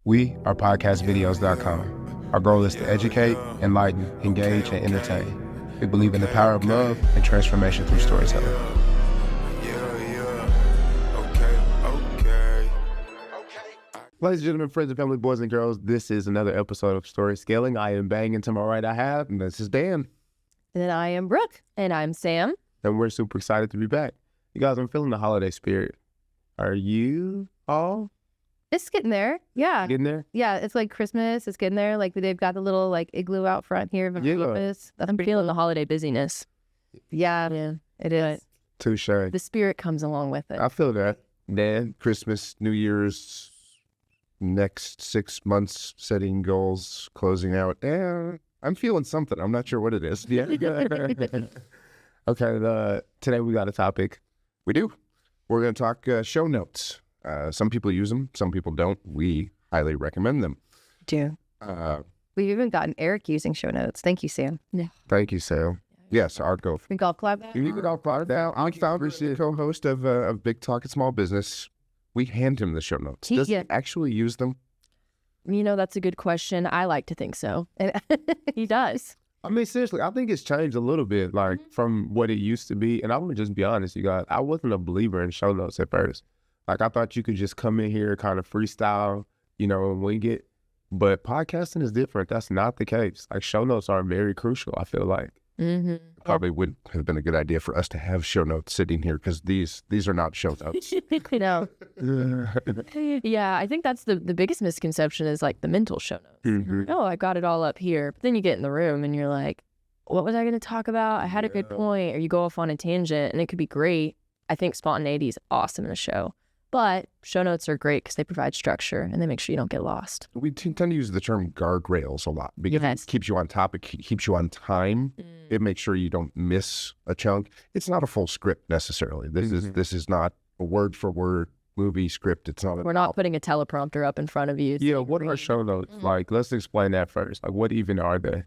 We are podcastvideos.com. Our goal is to educate, enlighten, engage, and entertain. We believe in the power of love and transformation through storytelling. Ladies and gentlemen, friends and family, boys and girls, this is another episode of Story Scaling. I am Bang, and to my right I have, and this is Dan. And then I am Brooke. And I'm Sam. And we're super excited to be back. You guys, I'm feeling the holiday spirit. Are you all? It's getting there. Yeah. Getting there? Yeah, it's like Christmas. It's getting there. Like they've got the little like igloo out front here. Christmas. I'm feeling the holiday busyness. Yeah, it is. Touche. The spirit comes along with it. I feel that. Dan, Christmas, New Year's, next 6 months, setting goals, closing out. I'm feeling something. I'm not sure what it is. Yeah. Okay, today we got a topic. We do. We're going to talk show notes. Some people use them. Some people don't. We highly recommend them. Do. We've even gotten Eric using show notes. Thank you, Sam. Yeah. Thank you, Sam. Yes, our go. We golf club. You can golf club now. I'm founder and co-host of Big Talk and Small Business. We hand him the show notes. Does he actually use them? You know, that's a good question. I like to think so. He does. I mean, seriously, I think it's changed a little bit, like from what it used to be. And I'm going to just be honest, you guys, I wasn't a believer in show notes at first. Like, I thought you could just come in here, kind of freestyle, and wing it. But podcasting is different. That's not the case. Like, show notes are very crucial, I feel like. Mm-hmm. Probably would have been a good idea for us to have show notes sitting here, because these are not show notes. No. Yeah, I think that's the biggest misconception is like the mental show notes. Mm-hmm. Oh, I got it all up here. But then you get in the room and you're like, what was I going to talk about? I had a good point. Or you go off on a tangent and it could be great. I think spontaneity is awesome in a show. But show notes are great because they provide structure and they make sure you don't get lost. We tend to use the term guardrails a lot because it keeps you on topic, keeps you on time. It makes sure you don't miss a chunk. It's not a full script necessarily. This is not a word for word movie script. It's not. We're not putting a teleprompter up in front of you. Yeah, what are show notes? Like, let's explain that first. Like, what even are they?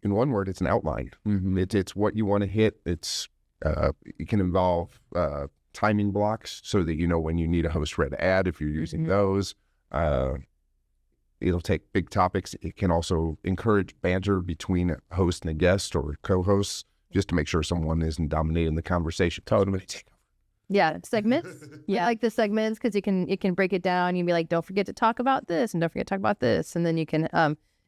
In one word, it's an outline. It's what you want to hit. It can involve timing blocks so that you know when you need a host-read ad if you're using those. It'll take big topics. It can also encourage banter between a host and a guest or co-hosts just to make sure someone isn't dominating the conversation. Totally. Yeah, segments. Yeah, like the segments, because you can break it down. You can be like, don't forget to talk about this and don't forget to talk about this. And then you can,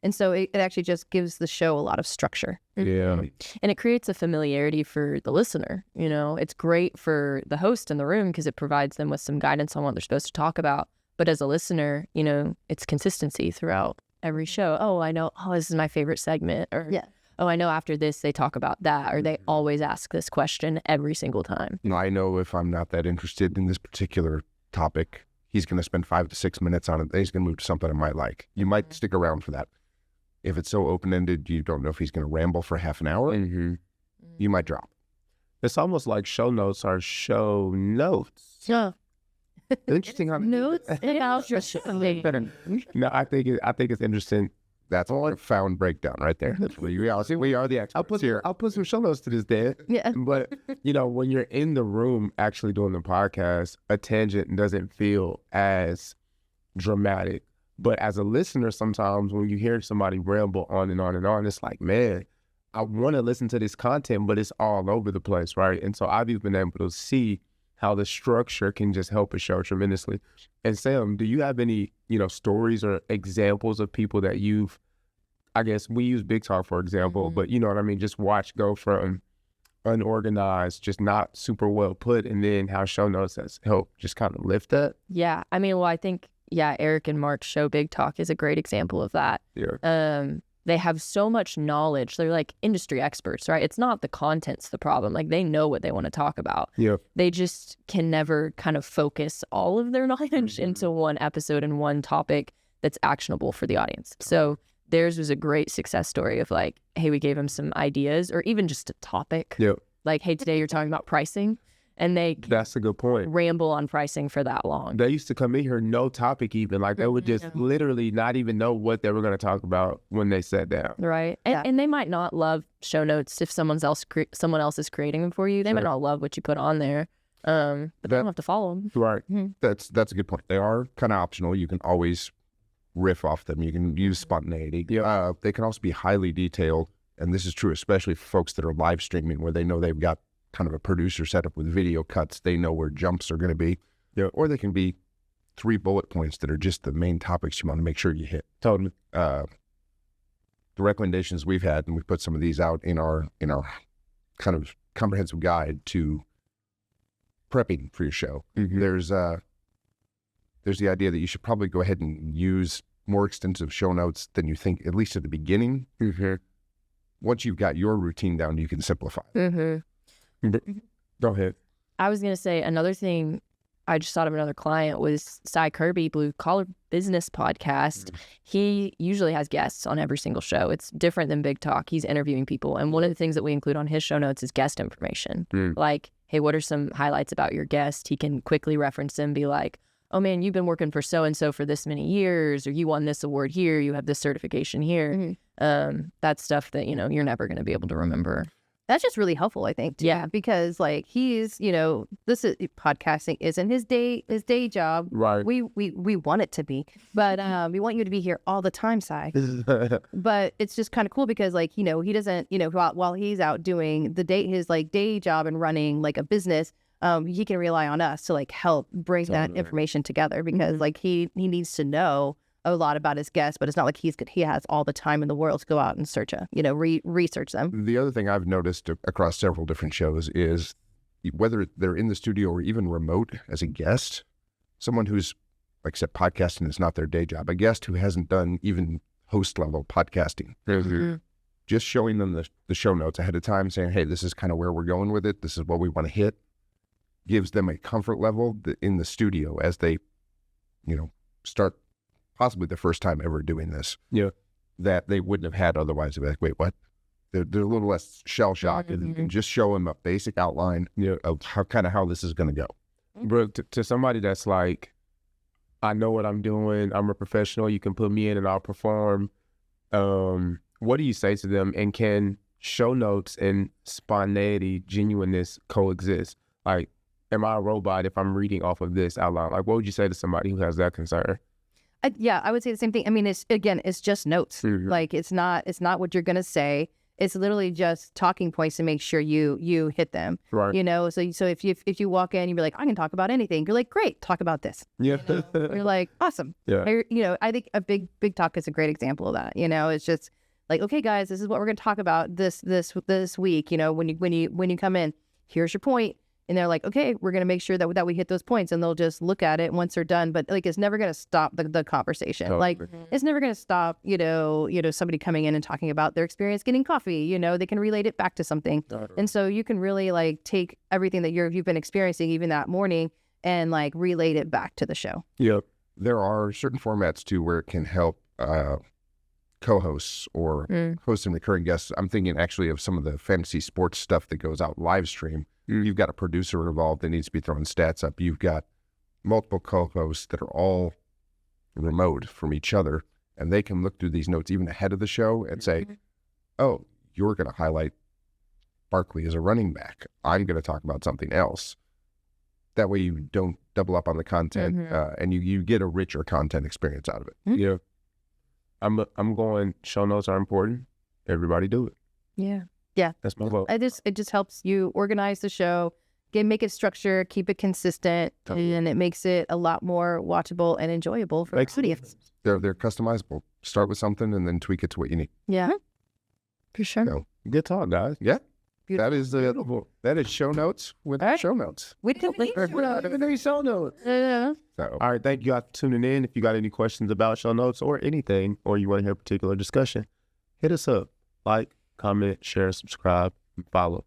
and so it actually just gives the show a lot of structure. Yeah. And it creates a familiarity for the listener. It's great for the host in the room because it provides them with some guidance on what they're supposed to talk about. But as a listener, it's consistency throughout every show. Oh, I know. Oh, this is my favorite segment. Or, oh, I know after this they talk about that. Or they always ask this question every single time. I know if I'm not that interested in this particular topic, he's going to spend 5 to 6 minutes on it. Then he's going to move to something I might like. You might stick around for that. If it's so open-ended, you don't know if he's going to ramble for half an hour. You might drop. It's almost like show notes are show notes. Yeah. Interesting. Notes about your show. No, I think it's interesting. That's a profound breakdown right there. We are the experts here. I'll put some show notes to this, Dan. Yeah. But, when you're in the room actually doing the podcast, a tangent doesn't feel as dramatic. But as a listener, sometimes when you hear somebody ramble on and on and on, it's like, man, I want to listen to this content, but it's all over the place, right? And so I've been able to see how the structure can just help a show tremendously. And Sam, do you have any, stories or examples of people that I guess we use Big Talk, for example, but you know what I mean? Just watch go from unorganized, just not super well put, and then how show notes has helped just kind of lift that? Yeah. I mean, well, I think, Eric and Mark's show Big Talk is a great example of that. Yeah. They have so much knowledge. They're like industry experts, right? It's not the content's the problem. Like they know what they want to talk about. Yeah. They just can never kind of focus all of their knowledge into one episode and one topic that's actionable for the audience. So theirs was a great success story of like, hey, we gave them some ideas or even just a topic. Yeah. Like, hey, today you're talking about pricing. And that's a good point. Ramble on pricing for that long. They used to come in here, no topic even. Like they would just literally not even know what they were going to talk about when they sat down. Right. And they might not love show notes if someone else is creating them for you. They might not love what you put on there. But they don't have to follow them. Right. That's a good point. They are kind of optional. You can always riff off them. You can use spontaneity. They can also be highly detailed, and this is true especially for folks that are live streaming, where they know they've got kind of a producer set up with video cuts. They know where jumps are going to be. Or they can be 3 bullet points that are just the main topics you want to make sure you hit. Totally. The recommendations we've had, and we put some of these out in our kind of comprehensive guide to prepping for your show. There's the idea that you should probably go ahead and use more extensive show notes than you think, at least at the beginning. Once you've got your routine down, you can simplify. Go ahead. I was going to say another thing. I just thought of another client was Cy Kirby, Blue Collar Business Podcast. He usually has guests on every single show. It's different than Big Talk. He's interviewing people. And one of the things that we include on his show notes is guest information. Like, hey, what are some highlights about your guest? He can quickly reference them, be like, oh man, you've been working for so-and-so for this many years, or you won this award here, you have this certification here. That's stuff that, you're never going to be able to remember. That's just really helpful, I think, too. Yeah. Because like he's, this is podcasting isn't his day job. Right. We want it to be, but we want you to be here all the time, Cy. But it's just kind of cool because like, he doesn't, while he's out doing his like day job and running like a business, he can rely on us to like help bring that information together because like he needs to know a lot about his guests, but it's not like he has all the time in the world to go out and search research them. The other thing I've noticed across several different shows is whether they're in the studio or even remote as a guest, someone who's, like I said, podcasting is not their day job, a guest who hasn't done even host level podcasting, just showing them the show notes ahead of time, saying, hey, this is kind of where we're going with it. This is what we want to hit, gives them a comfort level in the studio as they, start possibly the first time ever doing this, that they wouldn't have had otherwise. They'd be like, wait, what? They're a little less shell-shocked and just show them a basic outline of how this is going to go. Brooke, to somebody that's like, I know what I'm doing, I'm a professional, you can put me in and I'll perform, what do you say to them? And can show notes and spontaneity, genuineness coexist? Like, am I a robot if I'm reading off of this out loud? Like, what would you say to somebody who has that concern? I would say the same thing. I mean, it's just notes. Like it's not what you're gonna say. It's literally just talking points to make sure you hit them. Right. So if you walk in, you'd be like, I can talk about anything. You're like, great, talk about this. Yeah. You're like, awesome. Yeah. I think a big talk is a great example of that. It's just like, okay, guys, this is what we're gonna talk about this week. When you come in, here's your point. And they're like, okay, we're going to make sure that we hit those points, and they'll just look at it once they're done. But like, it's never going to stop the conversation. Totally. Like, it's never going to stop, somebody coming in and talking about their experience getting coffee, they can relate it back to something. Totally. And so you can really like take everything that you've been experiencing even that morning and like relate it back to the show. Yep. There are certain formats too where it can help co-hosts or hosts and recurring guests. I'm thinking actually of some of the fantasy sports stuff that goes out live stream. You've got a producer involved that needs to be throwing stats up. You've got multiple co-hosts that are all remote from each other, and they can look through these notes even ahead of the show and say, oh, you're going to highlight Barkley as a running back. I'm going to talk about something else. That way you don't double up on the content, and you get a richer content experience out of it. Yeah. I'm going, show notes are important. Everybody do it. Yeah. That's my vote. It just helps you organize the show, make it structured, keep it consistent, and it makes it a lot more watchable and enjoyable for the audience. They're customizable. Start with something and then tweak it to what you need. Yeah, for sure. So, good talk, guys. yeah. Beautiful. That is show notes with show notes. We didn't need Show notes. Yeah. So, All right, thank you guys for tuning in. If you got any questions about show notes or anything, or you want to hear a particular discussion, hit us up. Like, comment, share, subscribe, and follow.